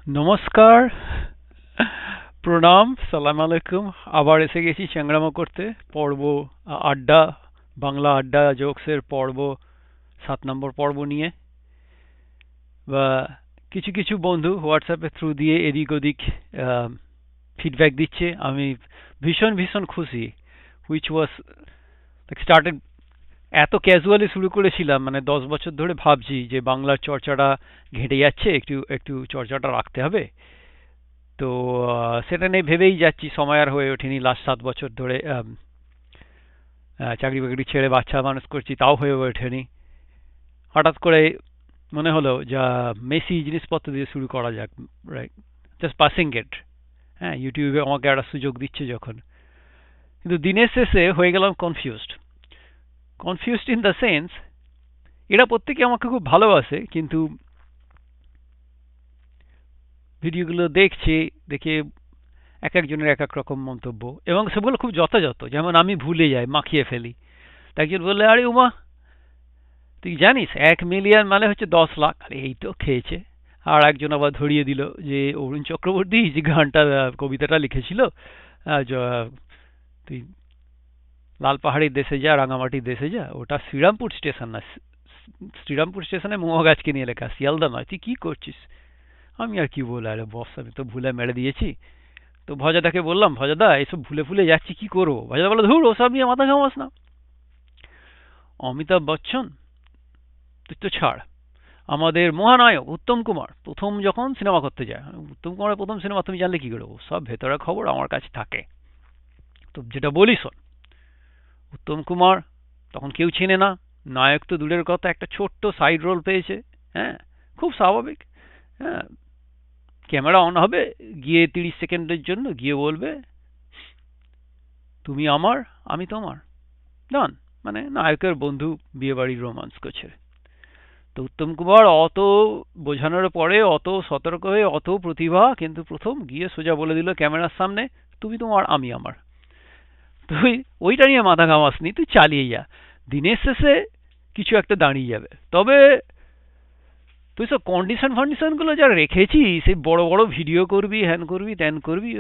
নমস্কার, প্রণাম, সালাম আলাইকুম। আবার এসে গেছি চ্যাংড়ামো করতে। পর্ব আড্ডা, বাংলা আড্ডা জোকসের পর্ব 7 নম্বর পর্ব নিয়ে। বা কিছু কিছু বন্ধু হোয়াটসঅ্যাপের থ্রু দিয়ে এদিক ওদিক ফিডব্যাক দিচ্ছে। আমি ভীষণ ভীষণ খুশি। হুইচ ওয়াজ স্টার্টেড এত ক্যাজুয়ালি শুরু করেছিলাম, মানে 10 বছর ধরে ভাবছি যে বাংলার চর্চাটা ঘেটে যাচ্ছে, একটু একটু চর্চাটা রাখতে হবে। তো সেটা নিয়ে ভেবেই যাচ্ছি, সময় আর হয়ে ওঠেনি। লাস্ট 7 বছর ধরে চাকরি বাকরি ছেড়ে বাচ্চা মানুষ করছি, তাও হয়ে ওঠেনি। হঠাৎ করে মনে হলো যা মেসি জিনিসপত্র দিয়ে শুরু করা যাক, রাইট? জাস্ট পাসিং ইট। হ্যাঁ, ইউটিউবে আমাকে একটা সুযোগ দিচ্ছে যখন। কিন্তু দিনের শেষে হয়ে গেলাম confused. Confused in the sense, এরা প্রত্যেকে আমাকে খুব ভালোবাসে, কিন্তু ভিডিওগুলো দেখছে, দেখে এক একজনের এক এক রকম মন্তব্য, এবং সেগুলো খুব যথাযথ। যেমন আমি ভুলে যাই, মাখিয়ে ফেলি। তা একজন বললে, আরে উমা, তুই জানিস 1 মিলিয়ন মানে হচ্ছে 10 লাখ। আরে এই তো খেয়েছে। আর একজন আবার ধরিয়ে দিল যে অরুণ চক্রবর্তী যে গানটা, কবিতাটা লিখেছিল, তুই লাল পাহাড়ির দেশে যা, রাঙামাটির দেশে যা, ওটা শ্রীরামপুর স্টেশন না। শ্রীরামপুর স্টেশনে মহুয়া গাছকে নিয়ে লেখা, শিয়ালদা নয়। তুই কি করছিস? আমি আর কি বলে, আরে বস, আমি তো ভুলে মেরে দিয়েছি। তো ভজাদাকে বললাম, ভজাদা এসব ভুলে ফুলে যাচ্ছি, কি করবো? ভজাদা বলে, ধুর ওসব নিয়ে মাথা ঘামাস না। অমিতাভ বচ্চন, তুই তো ছাড়। আমাদের মহানায়ক উত্তম কুমার প্রথম যখন সিনেমা করতে যায়, উত্তম কুমারের প্রথম সিনেমা তুমি জানলে কি করে? ও সব ভেতরের খবর আমার কাছে থাকে। তো যেটা বলি শোন, উত্তম কুমার তখন কেউ চেনে না। নায়ক তো দূরের কথা, একটা ছোট্ট সাইড রোল পেয়েছে। হ্যাঁ, খুব স্বাভাবিক। হ্যাঁ, ক্যামেরা অন হবে, গিয়ে 30 সেকেন্ডের জন্য গিয়ে বলবে, তুমি আমার, আমি তোমার। ডান। মানে নায়কের বন্ধু বিয়ে বাড়ির রোমান্স করছে। তো উত্তম কুমার অত বোঝানোর পরে, অত সতর্ক হয়ে, অত প্রতিভা, কিন্তু প্রথম গিয়ে সোজা বলে দিল ক্যামেরার সামনে, তুমি তোমার, আমি আমার। তুই ওইটা নিয়ে মাথা ঘামাসনি, তুই চালিয়ে যা। দিনের শেষে কিছু একটা দাঁড়িয়ে যাবে। তবে তুই সব কন্ডিশন ফান্ডিশন গুলো যা রেখেছিস, সেই বড় বড় ভিডিও করবি, হ্যান করবি, ত্যান করবি,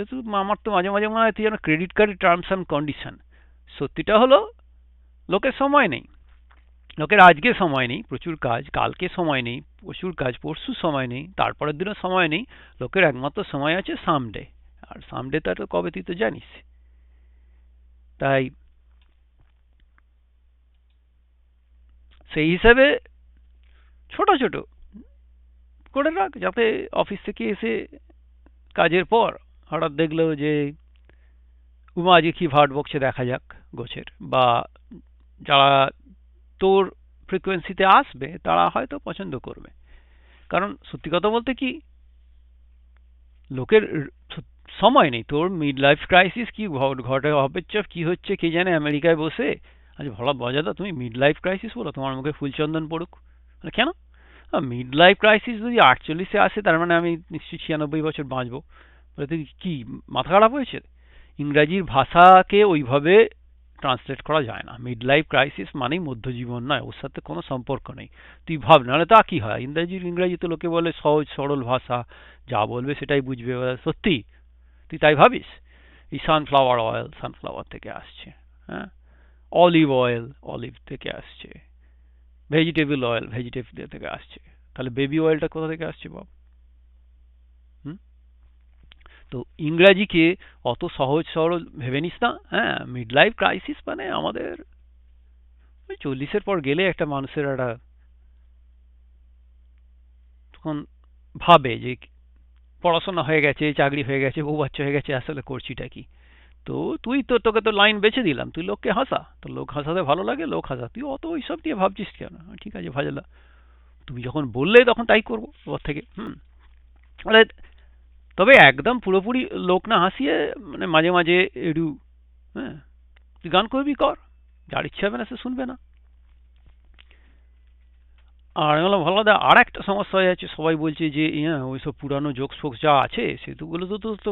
আমার তো মাঝে মাঝে মনে হয় তুই যেন ক্রেডিট কার্ডের টার্মস অ্যান্ড কন্ডিশন। সত্যিটা হলো, লোকের সময় নেই। লোকের আজকে সময় নেই, প্রচুর কাজ। কালকে সময় নেই, প্রচুর কাজ। পরশু সময় নেই, তারপরের দিনও সময় নেই। লোকের একমাত্র সময় আছে সামডে। আর সামডে তো কবে তুই তো জানিস। তাই সেই হিসাবে ছোট ছোট করে রাখ, যাতে অফিস থেকে এসে কাজের পর হঠাৎ দেখলো যে উমা আজকে কি ভাট বকছে, দেখা যাক গোছের। বা যারা তোর ফ্রিকোয়েন্সিতে আসবে তারা হয়তো পছন্দ করবে। কারণ সত্যি কথা বলতে কি, লোকের সময় নেই। তোর মিড লাইফ ক্রাইসিস কি ঘটে হবে, কি হচ্ছে কে জানে আমেরিকায় বসে। আচ্ছা ভালো বজাদা, তুমি মিড লাইফ ক্রাইসিস বলো, তোমার মুখে ফুলচন্দন পড়ুক। কেন? মিড লাইফ ক্রাইসিস যদি 48-এ আসে, তার মানে আমি নিশ্চয়ই 96 বছর বাঁচবো। বলে তুই কি মাথা খারাপ হয়েছে? ইংরাজির ভাষাকে ওইভাবে ট্রান্সলেট করা যায় না। মিড লাইফ ক্রাইসিস মানেই মধ্যজীবন নয়, ওর সাথে কোনো সম্পর্ক নেই। তুই ভাব, নাহলে তা কি হয়, ইংরাজিতে লোকে বলে সহজ সরল ভাষা, যা বলবে সেটাই বুঝবে। সত্যি তুই তাই ভাবিস? এই সানফ্লাওয়ার অয়েল সানফ্লাওয়ার থেকে আসছে। হ্যাঁ, অলিভ অয়েল অলিভ থেকে আসছে। ভেজিটেবল অয়েল ভেজিটেবল থেকে আসছে। তাহলে বেবি অয়েলটা কোথা থেকে আসছে বাব? হুম? তো ইংরাজিকে অত সহজ সরল ভেবে নিস না। হ্যাঁ, মিড লাইফ ক্রাইসিস মানে আমাদের ওই 40-এর পর গেলে একটা মানুষের একটা তখন ভাবে যে পড়াশোনা হয়ে গেছে, চাকরি হয়ে গেছে, বউ বাচ্চা হয়ে গেছে, আসলে করছিটা কি। তো তুই তো, তোকে তো লাইন বেছে দিলাম, তুই লোককে হাসা। তো লোক হাসাতে ভালো লাগে, লোক হাসা। তুই অত ওইসব নিয়ে ভাবছিস কেন? ঠিক আছে ভাজলা, তুমি যখন বললে তখন তাই করবো ওর থেকে। মানে তবে একদম পুরোপুরি লোক না হাসিয়ে, মানে মাঝে মাঝে একটু, হ্যাঁ, তুই গান করবি কর, যার ইচ্ছা হবে না সে শুনবে না। আর আমি বললাম, ভালো, আর একটা সমস্যা হয়ে যাচ্ছে, সবাই বলছে যে হ্যাঁ ওইসব পুরানো জোকস ফোকস যা আছে সেগুলো তো তো তো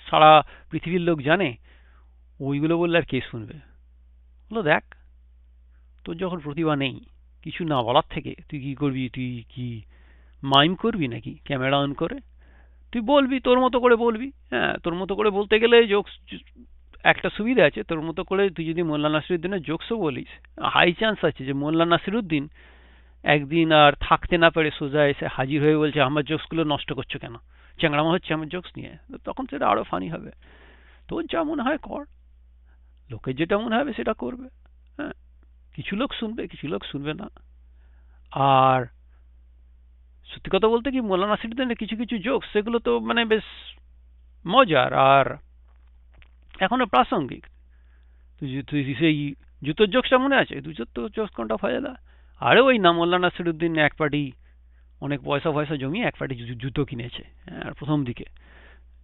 সারা পৃথিবীর লোক জানে, ওইগুলো বললে আর কে শুনবে? বলো দেখ, তোর যখন প্রতিভা নেই, কিছু না বলার থেকে তুই কি করবি? তুই কি মাইম করবি নাকি ক্যামেরা অন করে? তুই বলবি তোর মতো করে বলবি, হ্যাঁ তোর মতো করে বলতে গেলে জোকস একটা সুবিধা আছে, তোর মতো করে তুই যদি মোল্লা নাসিরুদ্দিনের জোকসও বলিস, হাই চান্স আছে যে মোল্লা নাসিরুদ্দিন একদিন আর থাকতে না পেরে সোজা এসে হাজির হয়ে বলছে আমার জোকসগুলো নষ্ট করছো কেন, চ্যাংড়ামো হচ্ছে আমার জোকস নিয়ে। তখন সেটা আরো ফানি হবে। তোর যা মনে হয় কর, লোকের যেটা মনে হবে সেটা করবে। হ্যাঁ, কিছু লোক শুনবে, কিছু লোক শুনবে না। আর সত্যি কথা বলতে কি, মোল্লা নাসিরুদ্দিনের কিছু কিছু জোকস সেগুলো তো মানে বেশ মজার আর এখনো প্রাসঙ্গিক। তুই তুই সেই জুতোর জোকসটা মনে আছে? জুতোর জোকস কোনটা ফায়দা? আরে ওই না, মোল্লা নাসিরুদ্দিন এক পার্টি অনেক পয়সা ফয়সা জমিয়ে এক পার্টি জুতো কিনেছে। হ্যাঁ, আর প্রথম দিকে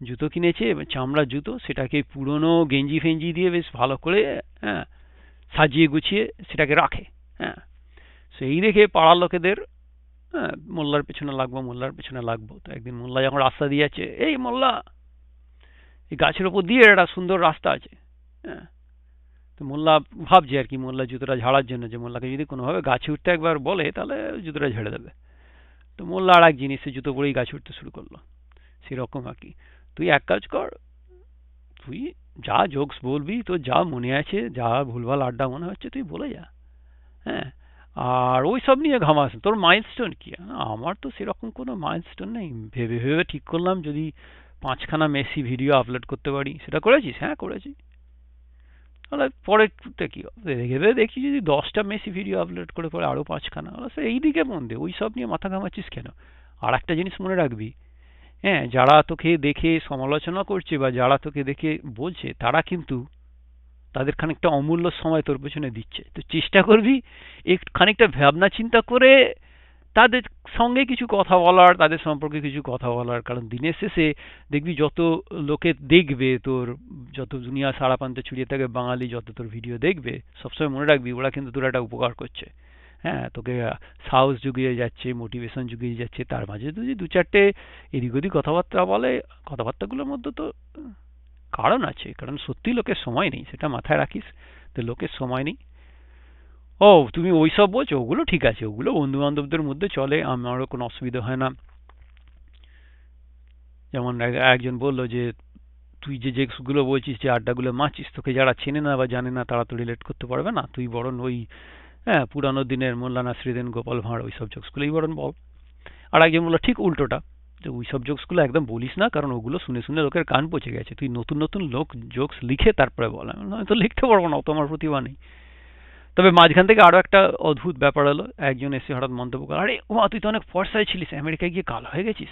জুতো কিনেছে, চামড়ার জুতো, সেটাকে পুরনো গেঞ্জি ফেঞ্জি দিয়ে বেশ ভালো করে, হ্যাঁ, সাজিয়ে গুছিয়ে সেটাকে রাখে। হ্যাঁ, সেই দেখে পাড়ার লোকেদের, হ্যাঁ, মোল্লার পেছনে লাগবো, মোল্লার পেছনে লাগবো। তো একদিন মোল্লা যখন রাস্তা দিয়ে যাচ্ছে, এই মোল্লা, এই গাছের ওপর দিয়ে একটা সুন্দর রাস্তা আছে। হ্যাঁ, তো মোল্লা ভাবছে আর কি, মোল্লা জুতোটা ঝাড়ার জন্য, যে মোল্লাকে যদি কোনোভাবে গাছে উঠতে একবার বলে তাহলে জুতোটা ঝেড়ে দেবে। তো মোল্লা আর এক জিনিস, সে জুতো পরেই গাছে উঠতে শুরু করলো। সেরকম আর কি। তুই এক কাজ কর, তুই যা জোকস বলবি, তোর যা মনে আছে, যা ভুলভাল আড্ডা মনে হচ্ছে তুই বলে যা। হ্যাঁ, আর ওই সব নিয়ে ঘামাস না। তোর মাইলস্টোন কি? আমার তো সেরকম কোনো মাইলস্টোন নেই। ভেবে ভেবে ঠিক করলাম যদি 5খানা মেসি ভিডিও আপলোড করতে পারি। সেটা করেছিস? হ্যাঁ করেছি। তাহলে পরেরটা কি হবে? ভেবে দেখি যদি 10টা মেসি ভিডিও আপলোড করে পরে আরো 5খানা, এই দিকে মন দে, ওই সব নিয়ে মাথা ঘামাচ্ছিস কেন? আর একটা জিনিস মনে রাখবি, হ্যাঁ, যারা তোকে দেখে সমালোচনা করছে বা যারা তোকে দেখে বলছে, তারা কিন্তু তাদের খানিকটা অমূল্য সময় তোর পেছনে দিচ্ছে। তো চেষ্টা করবি একটু খানিকটা ভাবনা চিন্তা করে তাদের সঙ্গে কিছু কথা বলার, তাদের সম্পর্কে কিছু কথা বলার। কারণ দিনের শেষে দেখবি যত লোকে দেখবে তোর, যত দুনিয়া সারা প্রান্তে ছড়িয়ে থাকে বাঙালি যত তোর ভিডিও দেখবে, সবসময় মনে রাখবি ওরা কিন্তু তোর একটা উপকার করছে। হ্যাঁ, তোকে সাহস জুগিয়ে যাচ্ছে, মোটিভেশন জুগিয়ে যাচ্ছে। তার মাঝে যদি দু চারটে এদিক ওদিক কথাবার্তা বলে, কথাবার্তাগুলোর মধ্যে তো কারণ আছে। কারণ সত্যি লোকের সময় নেই, সেটা মাথায় রাখিস। তো লোকের সময় নেই। ও, তুমি ওইসব বলছো, ওগুলো ঠিক আছে, ওগুলো বন্ধু বান্ধবদের মধ্যে চলে, আমারও কোনো অসুবিধা হয় না। যেমন একজন বললো যে তুই যে যেগুলো বলছিস, যে আড্ডাগুলো মারছিস, তোকে যারা চেনে না বা জানে না তারা তো রিলেট করতে পারবে না। তুই বরং ওই, হ্যাঁ, পুরানো দিনের মোল্লা নাসরিদিন, গোপাল ভাঁড়, ওইসব জোকসগুলোই বরং বল। আর একজন বললো ঠিক উল্টোটা, যে ওইসব জোকসগুলো একদম বলিস না, কারণ ওগুলো শুনে শুনে লোকের কান পচে গেছে। তুই নতুন নতুন লোক জোকস লিখে তারপরে বল। আমি তো লিখতে পারবো না, অত আমার প্রতিভা নেই। তবে মাঝখান থেকে আরো একটা অদ্ভুত ব্যাপার হলো, একজন এসে হঠাৎ মন্তব্য করে, আরে ওমা তুই তো অনেক ফর্সায় ছিলিস, আমেরিকায় গিয়ে কালো হয়ে গেছিস।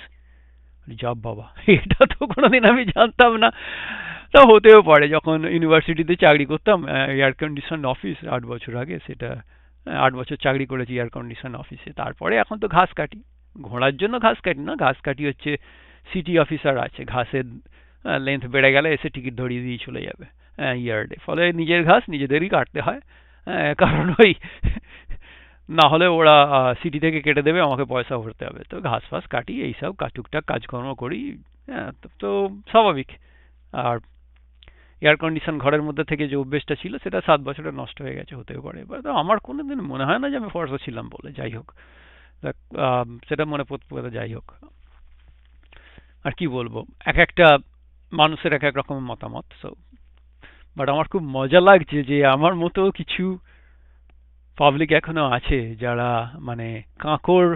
যাব বাবা, এটা তো কোনোদিন আমি জানতাম না। তা হতেও পারে, যখন ইউনিভার্সিটিতে চাকরি করতাম, এয়ার কন্ডিশন অফিস 8 বছর আগে, সেটা 8 বছর চাকরি করেছি এয়ার কন্ডিশন অফিসে। তারপরে এখন তো ঘাস কাটি, ঘোড়ার জন্য ঘাস কাটি না, ঘাস কাটি হচ্ছে সিটি অফিসার আছে, ঘাসের লেন্থ বেড়ে গেলে এসে টিকিট ধরিয়ে দিয়ে চলে যাবে ইয়ার্ডে। ফলে নিজের ঘাস নিজেদেরই কাটতে হয়। কারণ ওই না হলে ওরা সিটি থেকে কেটে দেবে, আমাকে পয়সা ভরতে হবে। তো ঘাস ফাস কাটি, এইসব টুকটাক কাজকর্ম করি। হ্যাঁ, তো স্বাভাবিক। আর এয়ার কন্ডিশন ঘরের মধ্যে থেকে যে অভ্যেসটা ছিল সেটা 7 বছরে নষ্ট হয়ে গেছে, হতেও পারে। এবার তো আমার কোনোদিন মনে হয় না যে আমি ফর্সা ছিলাম বলে। যাই হোক, সেটা মনে পড়তে, যাই হোক। আর কি বলবো, এক একটা মানুষের এক এক রকমের মতামত। সো বাট আমার খুব মজা লাগছে যে আমার মতো কিছু পাবলিক এখনো আছে যারা মানে কাঁকড়,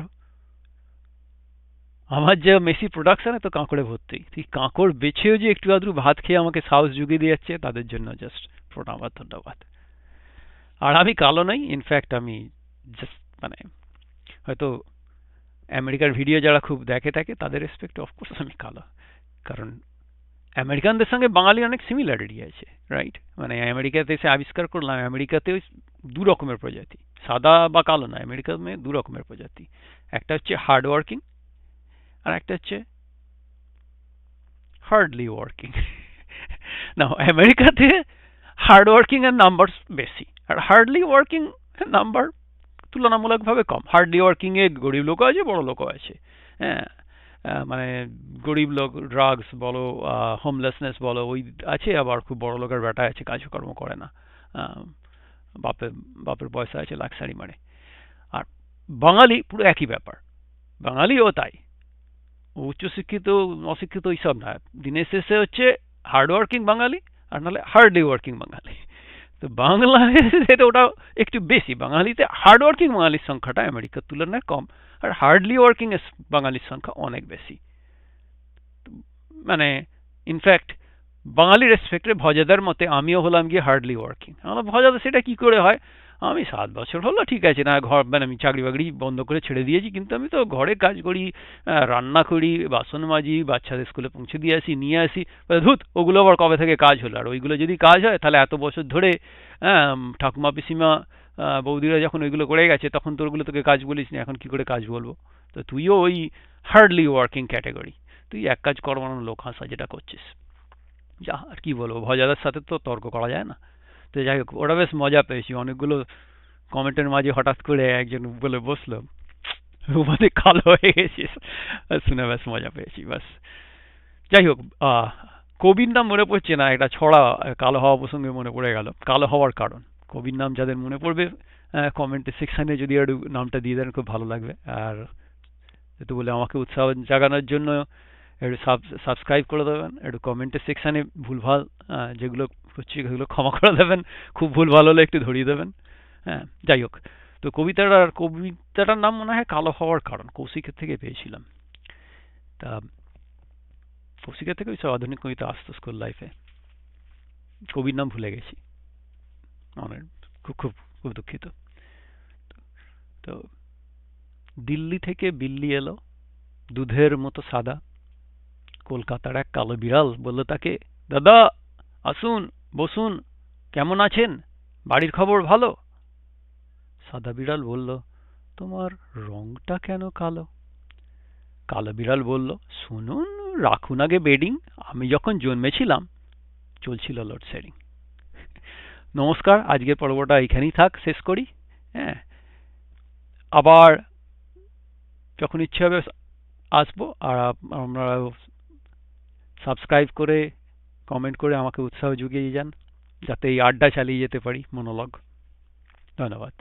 আমার যে মেসি প্রোডাকশনে তো কাঁকড়ে ভর্তি, তুই কাঁকড় বেছেও যে একটু আধটু ভাত খেয়ে আমাকে সাহস জুগিয়ে দিয়ে যাচ্ছে, তাদের জন্য জাস্ট প্রণাম আর ধন্যবাদ। আর আমি কালো নই, ইনফ্যাক্ট আমি জাস্ট মানে হয়তো আমেরিকার ভিডিও যারা খুব দেখে থাকে তাদের রেসপেক্ট অফকোর্স আমি কালো। কারণ আমেরিকানদের সঙ্গে বাঙালি অনেক সিমিলারিটি আছে, রাইট? মানে আমেরিকাতে এসে আবিষ্কার করলাম, আমেরিকাতে দু রকমের প্রজাতি, সাদা বা কালো না, আমেরিকার মেয়ে দু রকমের প্রজাতি। একটা হচ্ছে হার্ড ওয়ার্কিং, আর একটা হচ্ছে হার্ডলি ওয়ার্কিং। না, আমেরিকাতে হার্ড ওয়ার্কিং এর নাম্বার বেশি, আর হার্ডলি ওয়ার্কিং এর নাম্বার তুলনামূলকভাবে কম। হার্ডলি ওয়ার্কিং এ গরিব লোকও আছে, বড় লোকও আছে। হ্যাঁ, মানে গরিব লোক ড্রাগস বলো, হোমলেসনেস বলো, ওই আছে। আবার খুব বড় লোকের বেটা আছে, কাজকর্ম করে না, বাপের বাপের পয়সা আছে, লাক্সারি মারে। আর বাঙালি পুরো একই ব্যাপার, বাঙালিও তাই। উচ্চশিক্ষিত অশিক্ষিত এইসব না, দিনের শেষে হচ্ছে হার্ডওয়ার্কিং বাঙালি আর নাহলে হার্ডলি ওয়ার্কিং বাঙালি। তো বাংলাদেশে ওটা একটু বেশি, বাঙালিতে হার্ডওয়ার্কিং বাঙালির সংখ্যাটা আমেরিকার তুলনায় কম, আর হার্ডলি ওয়ার্কিং বাঙালির সংখ্যা অনেক বেশি। মানে ইনফ্যাক্ট বাঙালি রেসপেক্টে ভজাদার মতে আমিও হলাম গিয়ে হার্ডলি ওয়ার্কিং। আমার ভজাদা সেটা কি করে হয়, আমি 7 বছর হলো ঠিক আছে না ঘর, মানে আমি চাকরি বাকরি বন্ধ করে ছেড়ে দিয়েছি, কিন্তু আমি তো ঘরে কাজ করি, রান্না করি, বাসন মাজি, বাচ্চাদের স্কুলে পৌঁছে দিয়ে আসি, নিয়ে আসি। ধুত, ওগুলো আবার কবে থেকে কাজ হলো? আর ওইগুলো যদি কাজ হয় তাহলে এত বছর ধরে ঠাকুমা পিসিমা বৌদিরা যখন ওইগুলো করে গেছে তখন তোর ওগুলো তোকে কাজ বলিস না, এখন কি করে কাজ বলবো? তো তুইও ওই হার্ডলি ওয়ার্কিং ক্যাটাগরি, তুই এক কাজ কর্মানোর লোক হাসা যেটা করছিস। যা আর কি বলবো, ভজাদার সাথে তো তর্ক করা যায় না। তো যাই হোক, ওটা বেশ মজা পেয়েছি। অনেকগুলো কমেন্টের মাঝে হঠাৎ করে একজন বলে বসলো, রূপাতে কালো হয়ে গেছিস, শুনে বেশ মজা পেয়েছি। বাস, যাই হোক, কবির নাম মনে পড়ছে না, একটা ছড়া কালো হওয়া প্রসঙ্গে মনে পড়ে গেল। কালো হওয়ার কারণ, কবির নাম যাদের মনে পড়বে কমেন্টের সেকশনে যদি একটু নামটা দিয়ে দেন খুব ভালো লাগবে। আর যেহেতু বলে আমাকে উৎসাহ জাগানোর জন্য একটু সাবস্ক্রাইব করে দেবেন, একটু কমেন্টের সেকশানে ভুলভাল যেগুলো হচ্ছে সেগুলো ক্ষমা করে দেবেন, খুব ভুলভাল হলে একটু ধরিয়ে দেবেন। হ্যাঁ, যাই হোক, তো কবিতাটার নাম মনে হয় কালো হওয়ার কারণ, কৌশিকের থেকে পেয়েছিলাম। তা কৌশিকের থেকে ওইসব আধুনিক কবিতা আসতো স্কুল লাইফে, কবির নাম ভুলে গেছি, অনেক খুব খুব খুব দুঃখিত। তো দিল্লি থেকে বিল্লি এলো, দুধের মতো সাদা, কলকাতার এক কালো বিড়াল বলল তাকে, দাদা আসুন, বসুন, কেমন আছেন, বাড়ির খবর ভালো? সাদা বিড়াল বলল, তোমার রংটা কেন কালো? কালো বিড়াল বলল, শুনুন, রাখুন আগে বেডিং, আমি যখন জন্মেছিলাম চলছিল লোডশেডিং। নমস্কার, আজকের পর্বটা এখানেই থাক, শেষ করি। হ্যাঁ, আবার যখন ইচ্ছে হবে আসবো। আর আমরা সাবস্ক্রাইব করে কমেন্ট করে আমাকে উৎসাহ জুগিয়ে যান, যাতে এই আড্ডা চালিয়ে যেতে পারি, মনোলগ। ধন্যবাদ।